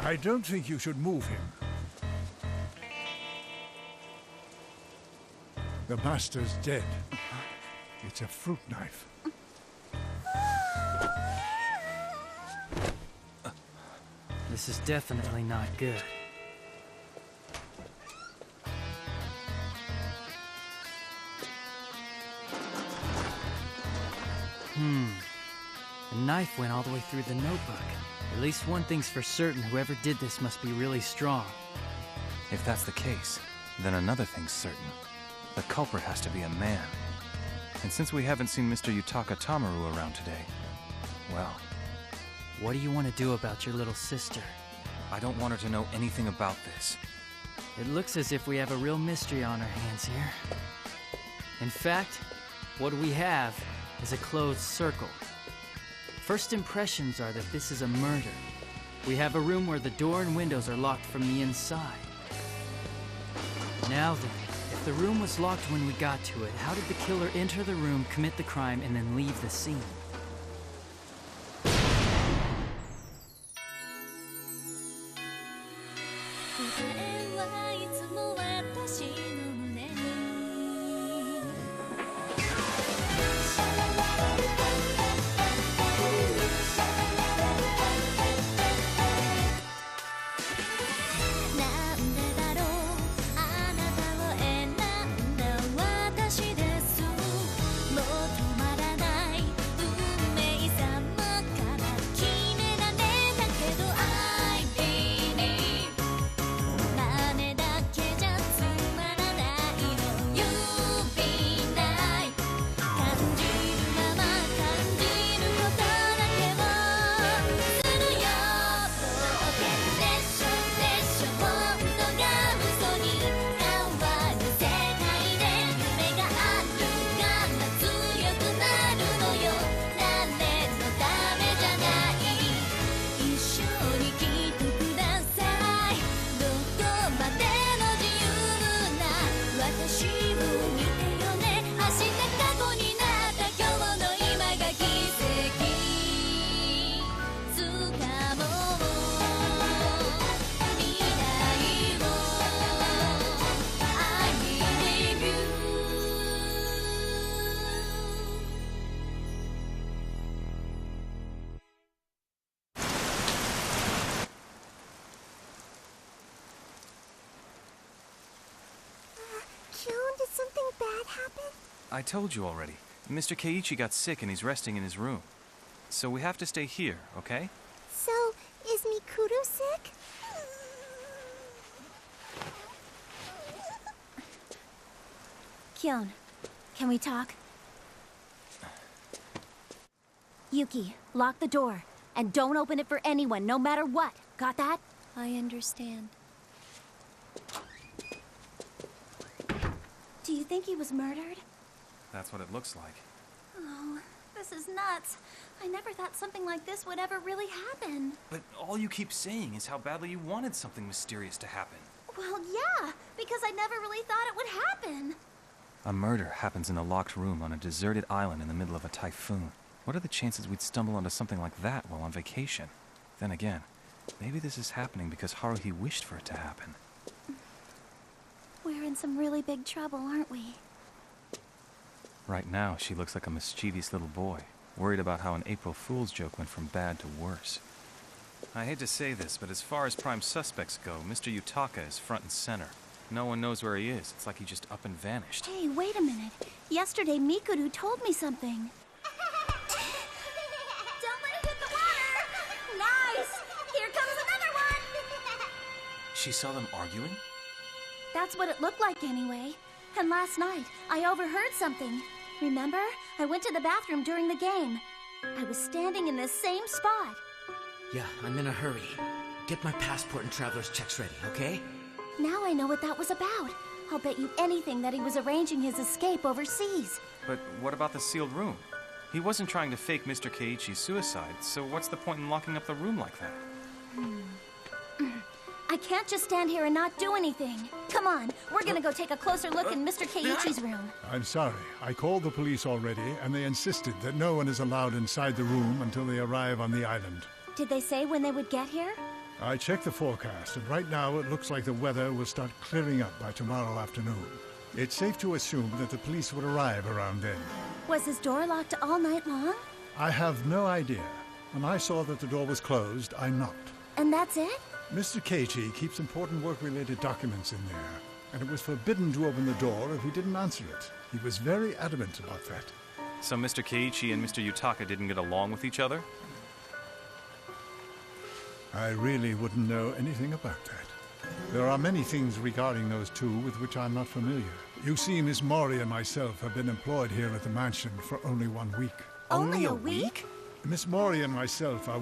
I don't think you should move him. The master's dead. It's a fruit knife. This is definitely not good. The knife went all the way through the notebook. At least one thing's for certain, whoever did this must be really strong. If that's the case, then another thing's certain. The culprit has to be a man. And since we haven't seen Mr. Yutaka Tamaru around today, well... What do you want to do about your little sister? I don't want her to know anything about this. It looks as if we have a real mystery on our hands here. In fact, what we have is a closed circle. First impressions are that this is a murder. We have a room where the door and windows are locked from the inside. Now then, if the room was locked when we got to it, how did the killer enter the room, commit the crime, and then leave the scene? Did something bad happen? I told you already. Mr. Keiichi got sick and he's resting in his room. So we have to stay here, okay? So, is Mikuru sick? Kyon, can we talk? Yuki, lock the door. And don't open it for anyone, no matter what. Got that? I understand. Do you think he was murdered? That's what it looks like. Oh, this is nuts. I never thought something like this would ever really happen. But all you keep saying is how badly you wanted something mysterious to happen. Well, yeah, because I never really thought it would happen. A murder happens in a locked room on a deserted island in the middle of a typhoon. What are the chances we'd stumble onto something like that while on vacation? Then again, maybe this is happening because Haruhi wished for it to happen. We're in some really big trouble, aren't we? Right now, she looks like a mischievous little boy, worried about how an April Fool's joke went from bad to worse. I hate to say this, but as far as prime suspects go, Mr. Yutaka is front and center. No one knows where he is. It's like he just up and vanished. Hey, wait a minute. Yesterday, Mikuru told me something. Don't let it hit the water! Nice! Here comes another one! She saw them arguing? That's what it looked like anyway. And last night, I overheard something. Remember? I went to the bathroom during the game. I was standing in this same spot. Yeah, I'm in a hurry. Get my passport and traveler's checks ready, okay? Now I know what that was about. I'll bet you anything that he was arranging his escape overseas. But what about the sealed room? He wasn't trying to fake Mr. Keiichi's suicide, so what's the point in locking up the room like that? I can't just stand here and not do anything. Come on, we're gonna go take a closer look in Mr. Keiichi's room. I'm sorry. I called the police already, and they insisted that no one is allowed inside the room until they arrive on the island. Did they say when they would get here? I checked the forecast, and right now it looks like the weather will start clearing up by tomorrow afternoon. It's safe to assume that the police would arrive around then. Was his door locked all night long? I have no idea. When I saw that the door was closed, I knocked. And that's it? Mr. Keiichi keeps important work-related documents in there, and it was forbidden to open the door if he didn't answer it. He was very adamant about that. So Mr. Keiichi and Mr. Yutaka didn't get along with each other? I really wouldn't know anything about that. There are many things regarding those two with which I'm not familiar. You see, Miss Mori and myself have been employed here at the mansion for only 1 week. Only a week? Miss Mori and myself are